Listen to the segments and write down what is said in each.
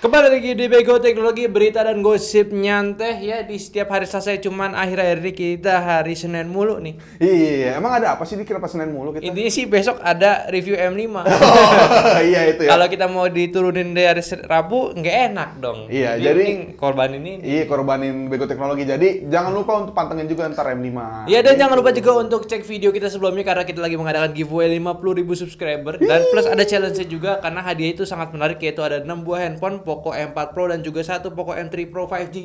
Kembali lagi di Bego Teknologi, berita dan gosip nyantai ya di setiap hari Selasa. Cuman akhir-akhir ini kita hari Senin mulu nih. Iya, emang ada apa sih kenapa Senin mulu kita? Intinya sih besok ada review M5. Iya itu ya. Kalau kita mau diturunin dari hari Rabu nggak enak dong. Iya, jadi korbanin ini. Iya, korbanin Bego Teknologi. Jadi jangan lupa untuk pantengin juga ntar M5. Iya, dan jangan lupa juga untuk cek video kita sebelumnya karena kita lagi mengadakan giveaway 50.000 subscriber dan plus ada challenge juga karena hadiah itu sangat menarik, yaitu ada 6 buah handphone Poco M4 Pro dan juga satu Poco M3 Pro 5G.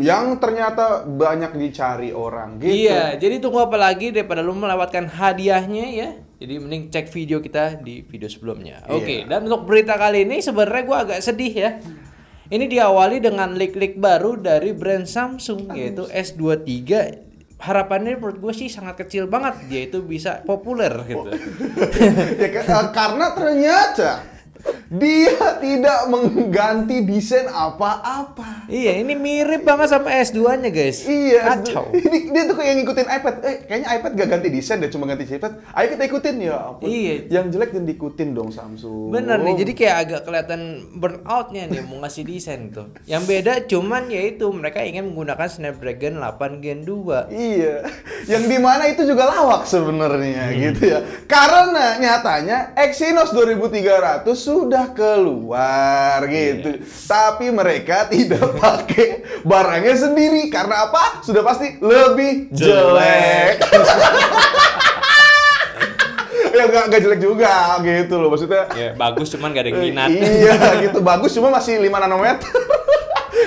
Yang ternyata banyak dicari orang gitu. Iya, jadi tunggu apa lagi daripada lu melewatkan hadiahnya ya. Jadi mending cek video kita di video sebelumnya. Oke, dan untuk berita kali ini sebenarnya gua agak sedih ya. Ini diawali dengan leak-leak baru dari brand Samsung yaitu S23. Harapannya menurut gue sih sangat kecil banget dia itu bisa populer gitu. Ya, karena ternyata dia tidak mengganti desain apa-apa. Iya, ini mirip banget sama S2-nya guys. Iya, kacau. Dia tuh kayak ngikutin iPad. Kayaknya iPad gak ganti desain deh, cuma ganti chipset. Ayo kita ikutin ya. Ampun. Iya. Yang jelek dan diikutin dong Samsung. Bener nih, jadi kayak agak kelihatan burnout-nya nih mau ngasih desain tuh. Yang beda cuman yaitu mereka ingin menggunakan Snapdragon 8 Gen 2. Iya, yang dimana itu juga lawak sebenarnya gitu ya. Karena nyatanya Exynos 2300 sudah keluar gitu. Tapi mereka tidak pakai barangnya sendiri karena apa? Sudah pasti lebih jelek. Ya nggak jelek juga gitu loh maksudnya. Ya bagus cuman gak ada yang minat. Iya gitu, bagus cuma masih 5 nanometer.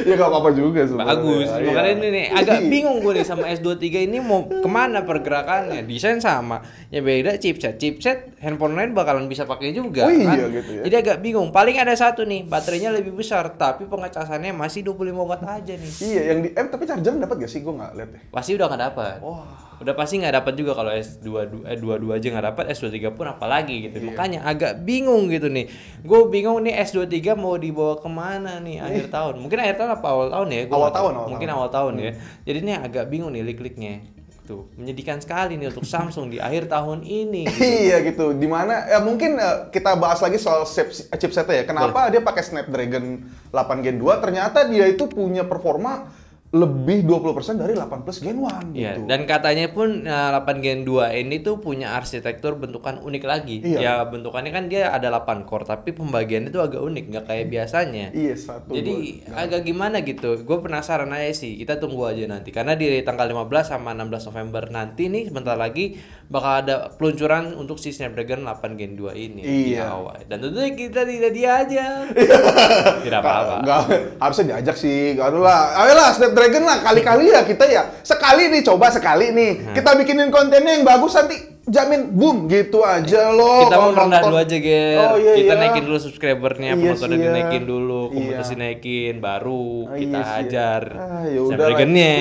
Ya gak apa-apa juga sebenarnya. Bagus, Iya. makanya ini nih agak bingung gue nih sama S23 ini mau kemana pergerakannya. Desain sama, ya beda chipset handphone lain bakalan bisa pakai juga. Oh iya kan? gitu ya. Jadi agak bingung. Paling ada satu nih, baterainya lebih besar tapi pengecasannya masih 25 watt aja nih. Iya, yang tapi charger dapat gak sih? Gue nggak lihat deh. Pasti udah nggak dapat. Wah. Udah pasti nggak dapat juga kalau S22 aja nggak dapat, S23 pun apalagi gitu. Iya. Makanya agak bingung gitu nih. Gue bingung nih S23 mau dibawa kemana nih akhir tahun. Mungkin akhir tahun apa awal tahun ya? Awal tahun. Mungkin awal tahun ya. Jadi ini agak bingung nih leak-leaknya. Tuh, menyedihkan sekali nih untuk Samsung di akhir tahun ini. Gitu. Iya gitu. Dimana ya mungkin kita bahas lagi soal chipsetnya ya. Kenapa dia pakai Snapdragon 8 Gen 2? Ternyata dia itu punya performa lebih 20% dari 8 Plus Gen 1 Iya, gitu. dan katanya pun 8 Gen 2 ini tuh punya arsitektur bentukan unik lagi. Iya. Ya bentukannya kan dia ada 8 core tapi pembagiannya itu agak unik, nggak kayak biasanya. Iya, satu. Jadi agak gimana gitu. Gue penasaran aja sih. Kita tunggu aja nanti karena di tanggal 15 sama 16 November nanti nih sebentar lagi bakal ada peluncuran untuk si Snapdragon 8 Gen 2 ini di Iya. Hawaii. Dan tentunya kita tidak diajak. Tidak apa-apa. Nggak, harusnya diajak sih. Ayolah Snapdragon lah, kali-kali ya kita ya. Sekali nih, coba sekali nih. Kita bikinin kontennya yang bagus nanti jamin boom gitu aja loh. Kita mau Kalau rendah nonton. dulu aja, Ger. Oh, iya, Kita iya. naikin dulu subscribernya, Iya penontonnya sih, ya. dinaikin dulu, komunitas Iya. dinaikin, baru kita Iya sih, ya. hajar Ya udah lah. Snapdragon-nya,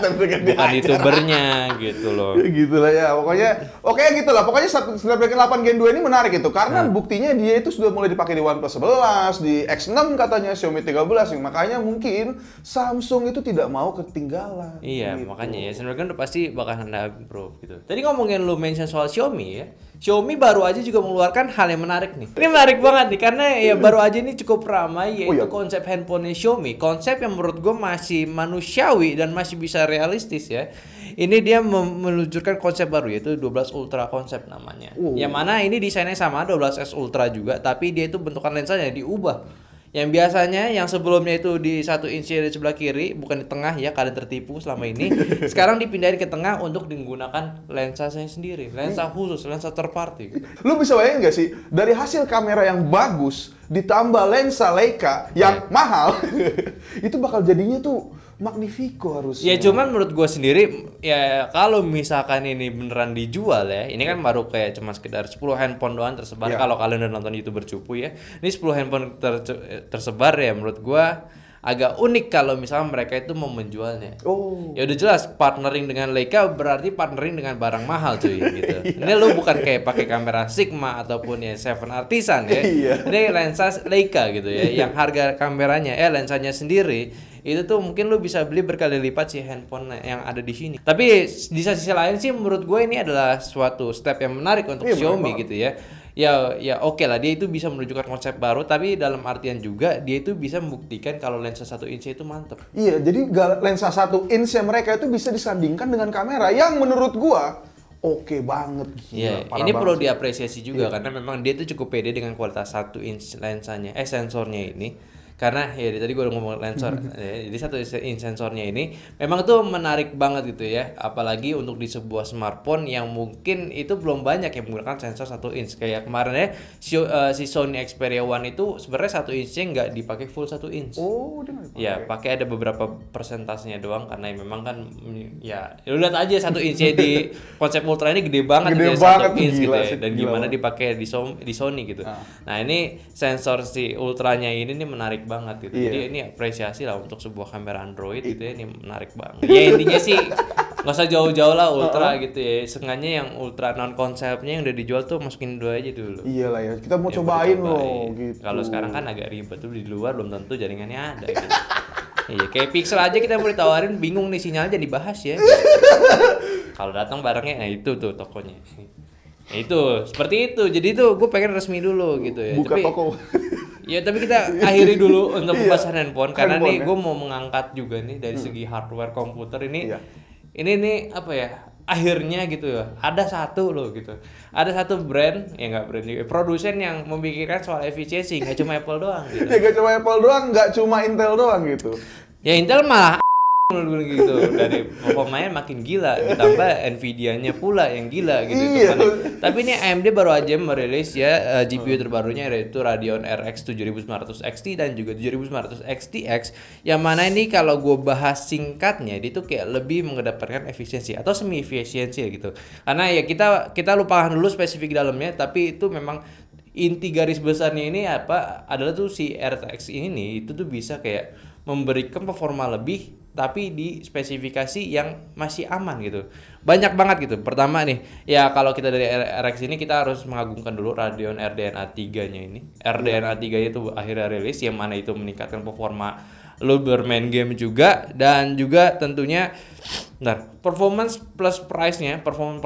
Snapdragon bukan dihajar. youtubernya gitu loh. Ya gitu lah ya, pokoknya oke gitu lah. Pokoknya Snapdragon 8 Gen 2 ini menarik itu karena buktinya dia itu sudah mulai dipakai di OnePlus 11, di X6 katanya, Xiaomi 13. Makanya mungkin Samsung itu tidak mau ketinggalan. Iya, gitu. makanya ya Snapdragon udah pasti bakal ada improve gitu. Tadi ngomongin lu mention soal Xiaomi ya. Xiaomi baru aja juga mengeluarkan hal yang menarik nih. Ini menarik banget nih karena ya baru aja ini cukup ramai yaitu iya. konsep handphone Xiaomi. Konsep yang menurut gue masih manusiawi dan masih bisa realistis ya. Ini dia meluncurkan konsep baru yaitu 12 Ultra konsep namanya. Yang mana ini desainnya sama 12S Ultra juga tapi dia itu bentukan lensanya diubah. Yang biasanya yang sebelumnya itu di 1 inci di sebelah kiri, bukan di tengah ya, kalian tertipu selama ini. Sekarang dipindahin ke tengah untuk digunakan lensa saya sendiri, lensa khusus, lensa third party. Lu bisa bayangin gak sih, dari hasil kamera yang bagus ditambah lensa Leica yang mahal, itu bakal jadinya tuh Magnifico harusnya. Ya cuman menurut gue sendiri ya kalau misalkan ini beneran dijual ya, ini kan baru kayak cuma sekedar 10 handphone doang tersebar. Ya. Kalau kalian udah nonton YouTuber cupu ya, ini 10 handphone tersebar ya menurut gue agak unik kalau misalnya mereka itu mau menjualnya. Oh. Ya udah jelas partnering dengan Leica berarti partnering dengan barang mahal cuy gitu. Ini lu bukan kayak pakai kamera Sigma ataupun ya Seven Artisan ya. Iya. Ini lensa Leica gitu ya, yang harga kameranya lensanya sendiri itu tuh mungkin lu bisa beli berkali lipat sih handphone yang ada di sini. Tapi di sisi lain sih menurut gue ini adalah suatu step yang menarik untuk Iya, Xiaomi benar gitu ya. ya oke lah, dia itu bisa menunjukkan konsep baru, tapi dalam artian juga dia itu bisa membuktikan kalau lensa 1 inch itu mantep. Iya, jadi lensa 1 inch mereka itu bisa disandingkan dengan kamera yang menurut gua oke banget. Iya, ini perlu diapresiasi juga karena memang dia itu cukup pede dengan kualitas 1 inch lensanya, sensornya ini. Karena ya tadi gue udah ngomong sensor, jadi 1 inch sensornya ini memang tuh menarik banget gitu ya, apalagi untuk di sebuah smartphone yang mungkin itu belum banyak yang menggunakan sensor 1 inch. Kayak kemarin ya si Sony Xperia One itu sebenarnya 1 inch-nya nggak dipakai full 1 inch. Oh, dia nggak dipakai. Ya, pakai ada beberapa persentasenya doang karena memang kan ya lu lihat aja 1 inch di konsep Ultra ini gede banget Gede gitu ya, banget, 1 inch gila gitu ya. sih, Dan gila gimana banget. dipakai di Sony gitu. Nah, ini sensor si Ultranya ini nih menarik banget gitu. Iya. Jadi ini apresiasi lah untuk sebuah kamera Android gitu ya, ini menarik banget. Ya intinya sih nggak usah jauh-jauh lah Ultra gitu ya. Sengaja yang Ultra non konsepnya yang udah dijual tuh masukin dulu aja dulu. Iyalah ya, kita mau Ya, cobain baru loh gitu. Kalau sekarang kan agak ribet tuh, di luar belum tentu jaringannya ada gitu. Iya, kayak Pixel aja kita mau ditawarin bingung nih sinyalnya dibahas ya. Kalau datang barangnya, nah itu tuh tokonya. Nah, itu seperti itu. Jadi tuh gue pengen resmi dulu gitu ya. Buka Tapi, toko. ya tapi kita akhiri dulu untuk Iya, pembahasan handphone karena handphone nih ya. gue mau mengangkat juga nih dari segi hardware komputer ini. Iya. Ini nih apa ya? Akhirnya gitu ya. Ada satu loh gitu. Ada satu brand, ya nggak brand juga, produsen yang memikirkan soal efisiensi, nggak cuma Apple doang gitu. Ya gak cuma Apple doang, gak cuma Intel doang gitu. Ya Intel malah gitu, dari performanya makin gila, ditambah Nvidia-nya pula yang gila gitu. Iya. Tapi ini AMD baru aja merilis ya GPU terbarunya, yaitu Radeon RX 7900 XT dan juga 7900 XTX, yang mana ini kalau gue bahas singkatnya dia tuh kayak lebih mengedepankan efisiensi atau semi efisiensi gitu. Karena ya kita lupakan dulu spesifik dalamnya, tapi itu memang inti garis besarnya ini apa adalah tuh si RTX ini itu tuh bisa kayak memberikan performa lebih tapi di spesifikasi yang masih aman gitu. Banyak banget gitu. Pertama nih, ya kalau kita dari RX ini kita harus mengagungkan dulu Radeon RDNA 3-nya ini. RDNA 3-nya itu akhirnya rilis, yang mana itu meningkatkan performa lu bermain game juga, dan juga tentunya performance plus price-nya, performance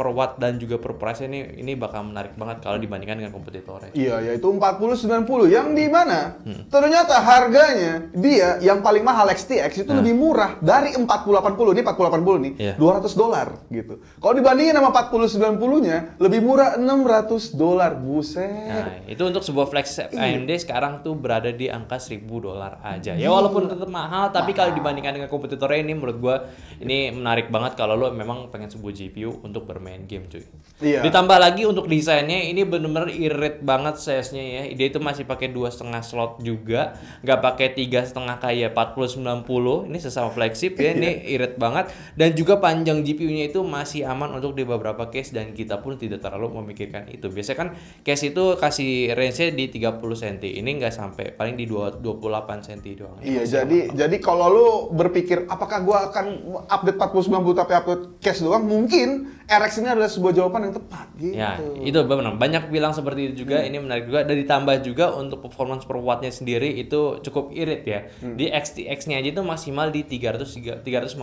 per watt dan juga per price ini bakal menarik banget kalau dibandingkan dengan kompetitornya. Iya, yaitu 4090 yang di mana ternyata harganya dia yang paling mahal XTX itu lebih murah dari 4080. Ini 4080 nih, Iya. $200 gitu. Kalau dibandingin sama 4090-nya lebih murah $600. Buset. Nah, itu untuk sebuah flagship AMD sekarang tuh berada di angka $1000 aja. Ya walaupun tetap mahal, tapi kalau dibandingkan dengan kompetitornya ini menurut gua ini menarik banget kalau lo memang pengen sebuah GPU untuk bermain game cuy. Iya. Ditambah lagi untuk desainnya ini bener-bener irit banget size-nya ya. Dia itu masih pakai 2,5 slot juga, nggak pakai 3,5 kayak 4090. Ini sesama flagship ya, ini irit banget, dan juga panjang GPU-nya itu masih aman untuk di beberapa case, dan kita pun tidak terlalu memikirkan itu. Biasanya kan case itu kasih range-nya di 30 cm. Ini nggak sampai, paling di 28 cm doang. Iya, jadi kalau lu berpikir apakah gua akan update 4090 tapi update cache doang, mungkin RX ini adalah sebuah jawaban yang tepat gitu. Ya, itu benar. Banyak bilang seperti itu juga. Ini menarik juga. Dan ditambah juga untuk performance per wattnya sendiri itu cukup irit ya. Di XTX-nya aja itu maksimal di 355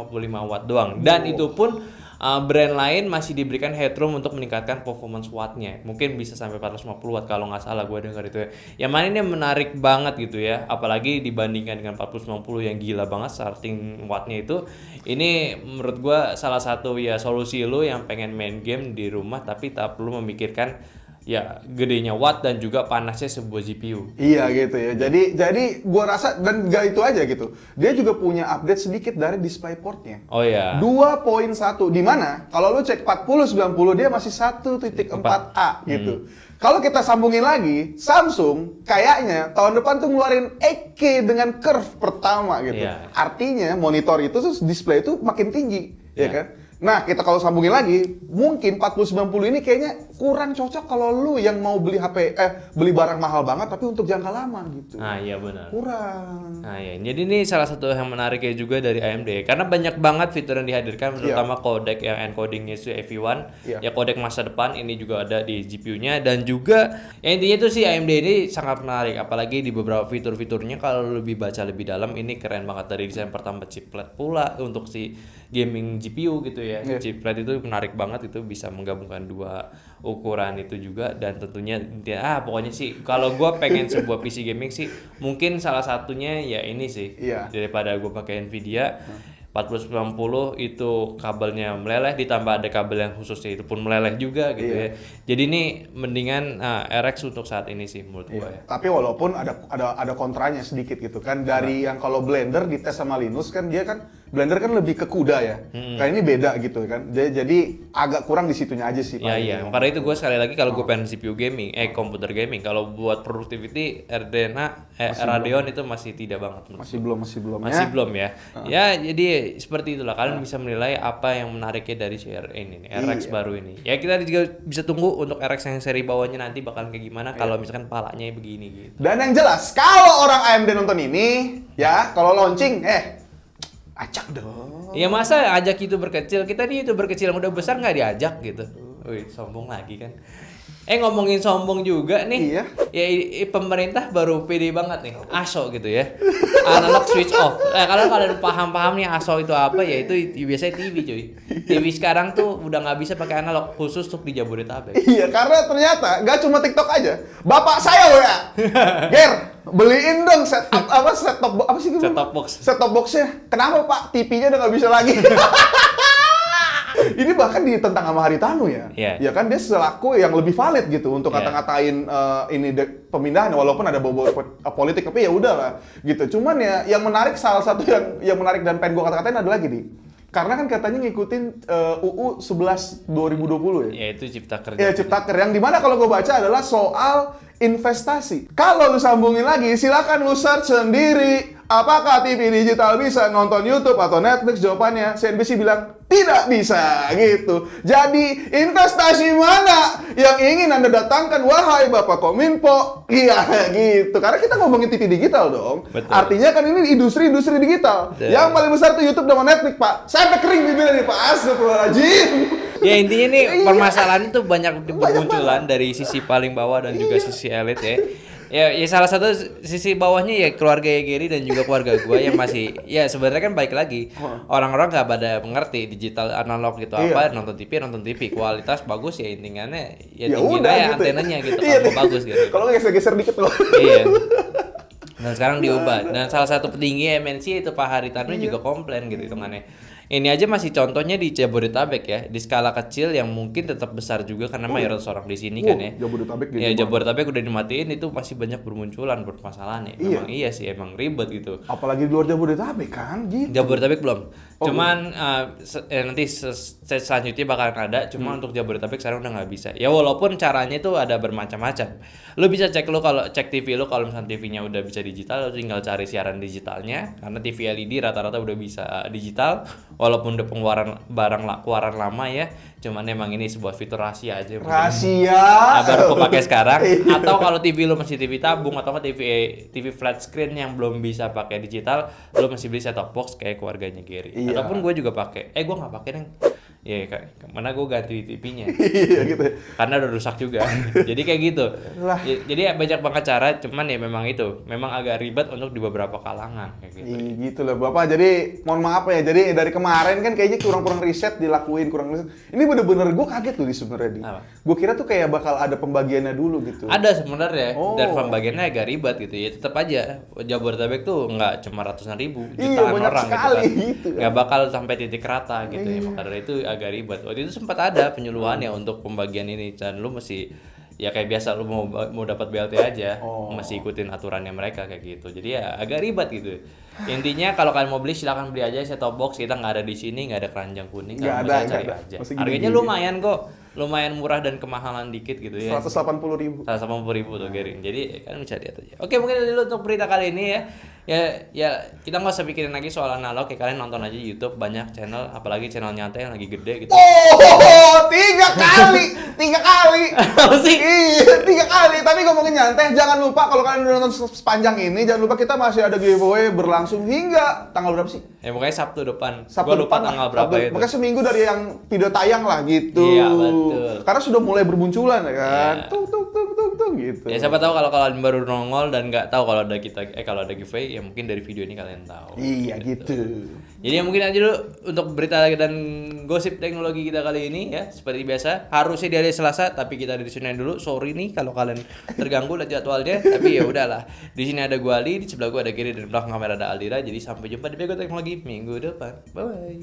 watt doang. Dan itu pun brand lain masih diberikan headroom untuk meningkatkan performance wattnya. Mungkin bisa sampai 450 watt kalau nggak salah gue dengar itu ya. Yang mana ini menarik banget gitu ya. Apalagi dibandingkan dengan 4090 yang gila banget starting wattnya itu. Ini menurut gue salah satu ya solusi lo yang pengen main game di rumah tapi tak perlu memikirkan ya gedenya watt dan juga panasnya sebuah GPU. Iya gitu ya. Jadi gua rasa, dan gak itu aja gitu. Dia juga punya update sedikit dari DisplayPort-nya. Oh ya. 2.1 di mana kalau lu cek 4090 dia masih 1.4A gitu. Kalau kita sambungin lagi, Samsung kayaknya tahun depan tuh ngeluarin 8K dengan curve pertama gitu. Iya. Artinya monitor itu terus display itu makin tinggi, ya Iya. kan? Nah, kita kalau sambungin lagi, mungkin 4090 ini kayaknya kurang cocok kalau lu yang mau beli beli barang mahal banget tapi untuk jangka lama gitu. Nah, iya benar. Kurang. Nah ya, jadi ini salah satu yang menariknya juga dari AMD karena banyak banget fitur yang dihadirkan, terutama codec yang encodingnya itu AV1, ya codec masa depan ini juga ada di GPU-nya, dan juga ya intinya tuh si AMD ini sangat menarik, apalagi di beberapa fitur-fiturnya kalau lebih baca lebih dalam ini keren banget, dari desain pertama chiplet pula untuk si gaming GPU gitu ya. Iya. Chiplet itu menarik banget, itu bisa menggabungkan dua ukuran itu juga, dan tentunya pokoknya sih kalau gua pengen sebuah PC gaming sih mungkin salah satunya ya ini sih. Iya. Daripada gua pakai Nvidia 4090 itu kabelnya meleleh, ditambah ada kabel yang khususnya itu pun meleleh juga gitu ya. Jadi ini mendingan RX untuk saat ini sih menurut gua ya. Tapi walaupun ada kontranya sedikit gitu kan, dari yang kalau Blender dites sama Linus kan dia kan Blender kan lebih ke kuda ya. Kayak ini beda gitu kan. Jadi agak kurang di situnya aja sih. Iya. Karena itu gue sekali lagi kalau gue pengen CPU gaming, komputer gaming, kalau buat productivity Radeon itu masih tidak banget. Masih belum ya. Ya jadi seperti itulah, kalian bisa menilai apa yang menariknya dari ini nih, RX baru ini. Ya kita juga bisa tunggu untuk RX yang seri bawahnya nanti bakalan kayak gimana kalau misalkan palanya begini gitu. Dan yang jelas kalau orang AMD nonton ini ya, kalau launching ajak dong. Ya masa ajak YouTuber kecil, kita nih YouTuber kecil yang udah besar nggak diajak gitu. Wih, sombong lagi kan. Ngomongin sombong juga nih. Iya. Ya pemerintah baru pede banget nih. ASO gitu ya. Analog switch off. Kalau kalian paham nih ASO itu apa ya, itu biasanya TV cuy. TV sekarang tuh udah nggak bisa pakai analog, khusus untuk di Jabodetabek. Iya, karena ternyata nggak cuma TikTok aja. Bapak saya WA. Ger, beliin dong set top box. Set top boxnya. Kenapa Pak? TV-nya udah nggak bisa lagi. Ini bahkan ditentang sama Haritanu ya. Ya kan dia selaku yang lebih valid gitu untuk ngata-ngatain pemindahan, walaupun ada bau-bau politik, tapi ya udahlah gitu. Cuman ya yang menarik, salah satu yang menarik dan pengen gua kata-katain adalah gini. Karena kan katanya ngikutin UU 11 2020 ya. Ya itu Ciptaker. Ya Ciptaker, yang dimana kalau gue baca adalah soal investasi. Kalau lu sambungin lagi, silakan lu search sendiri. Apakah TV digital bisa nonton YouTube atau Netflix? Jawabannya CNBC bilang tidak bisa gitu. Jadi investasi mana yang ingin Anda datangkan, wahai Bapak Kominfo? Iya gitu. Karena kita ngomongin TV digital dong. Betul. Artinya kan ini industri-industri digital. Betul. Yang paling besar tuh YouTube sama Netflix, Pak. Sampai kering bibirnya nih, Pak. Astagfirullahaladzim. Ya intinya nih permasalahan itu banyak bermunculan dari sisi paling bawah dan juga sisi elit ya. Ya salah satu sisi bawahnya ya keluarga Gary dan juga keluarga gua yang masih ya sebenarnya kan baik lagi. Orang-orang nggak pada mengerti digital analog gitu apa, nonton TV kualitas bagus ya, intinya ya tinggiin aja gitu antenanya gitu kalau bagus gitu. Kalau geser-geser dikit loh. Iya. Dan sekarang diubah. Dan salah satu petinggi MNC itu Pak Haritanu juga komplain gitu hitungannya. Ini aja masih contohnya di Jabodetabek ya, di skala kecil yang mungkin tetap besar juga karena mayoritas orang di sini kan ya. Jabodetabek gitu. Ya Jabodetabek udah dimatiin, itu masih banyak bermunculan permasalahan ya. Memang iya sih, emang ribet gitu. Apalagi di luar Jabodetabek kan gitu. Jabodetabek belum. Cuman nanti selanjutnya bakalan ada, cuma untuk Jabodetabek sekarang udah nggak bisa. Ya walaupun caranya itu ada bermacam-macam. Lu bisa cek kalau cek TV lu, kalau misalnya TV-nya udah bisa digital, lu tinggal cari siaran digitalnya, karena TV LED rata-rata udah bisa digital. Walaupun udah keluaran lama ya, cuman emang ini sebuah fitur rahasia aja. Rahasia. Baru kepake sekarang. Atau kalau TV lu masih TV tabung atau TV flat screen yang belum bisa pakai digital, lu masih beli set top box kayak keluarganya Gary. Iya. Ataupun gue juga pakai. Gue nggak pakai neng. Ya mana gue ganti TV-nya. Iya gitu. Karena udah rusak juga. Jadi kayak gitu. Jadi banyak banget cara, cuman ya memang itu. Memang agak ribet untuk di beberapa kalangan kayak gitu. Gitu lah Bapak. Jadi mohon maaf ya. Jadi dari kemarin kan kayaknya kurang riset dilakuin, riset. Ini bener-bener gue kaget tuh sebenarnya. Gue kira tuh kayak bakal ada pembagiannya dulu gitu. Ada sebenarnya. Dan pembagiannya agak ribet gitu ya. Tetap aja Jabodetabek tuh nggak cuma ratusan ribu, jutaan orang gitu kan. Nggak bakal sampai titik rata gitu ya. Maka dari itu agak ribet. Waktu itu sempat ada penyuluhan ya untuk pembagian ini, dan lu mesti ya kayak biasa, lu mau dapat BLT aja, masih ikutin aturannya mereka kayak gitu. Jadi ya agak ribet gitu. Intinya kalau kalian mau beli silakan beli aja set top box, kita nggak ada di sini, nggak ada keranjang kuning, kalian bisa cari aja. Harganya lumayan kok, lumayan murah dan kemahalan dikit gitu ya. 180.000. 180.000 tuh Gering. Jadi kalian bisa lihat aja. Oke, mungkin itu dulu untuk berita kali ini ya. Ya kita nggak usah pikirin lagi soal analog ya, kalian nonton aja YouTube, banyak channel, apalagi channel nyantai yang lagi gede gitu. 3 kali. Apa sih? Iya, 3 kali sekali. Tapi ngomongin nyantai, jangan lupa kalau kalian udah nonton sepanjang ini, jangan lupa kita masih ada giveaway berlangsung hingga tanggal berapa sih? Ya pokoknya Sabtu depan. Sabtu Gua lupa depan tanggal lah. berapa itu. Pokoknya seminggu dari yang video tayang lah gitu. Iya, betul. Karena sudah mulai bermunculan ya kan. Iya. Tung gitu. Ya siapa tahu kalau kalian baru nongol dan nggak tahu kalau ada kalau ada giveaway, ya mungkin dari video ini kalian tahu. Iya gitu. Jadi ya mungkin aja dulu untuk berita dan gosip teknologi kita kali ini ya. Seperti biasa, harusnya di hari Selasa tapi kita ada di Senin dulu. Sorry nih kalau kalian terganggu lihat jadwalnya, tapi ya udahlah. Di sini ada gua Ali, di sebelah gua ada Giri, dan di belakang kamera ada Aldira. Jadi sampai jumpa di Bego Teknologi minggu depan. Bye bye.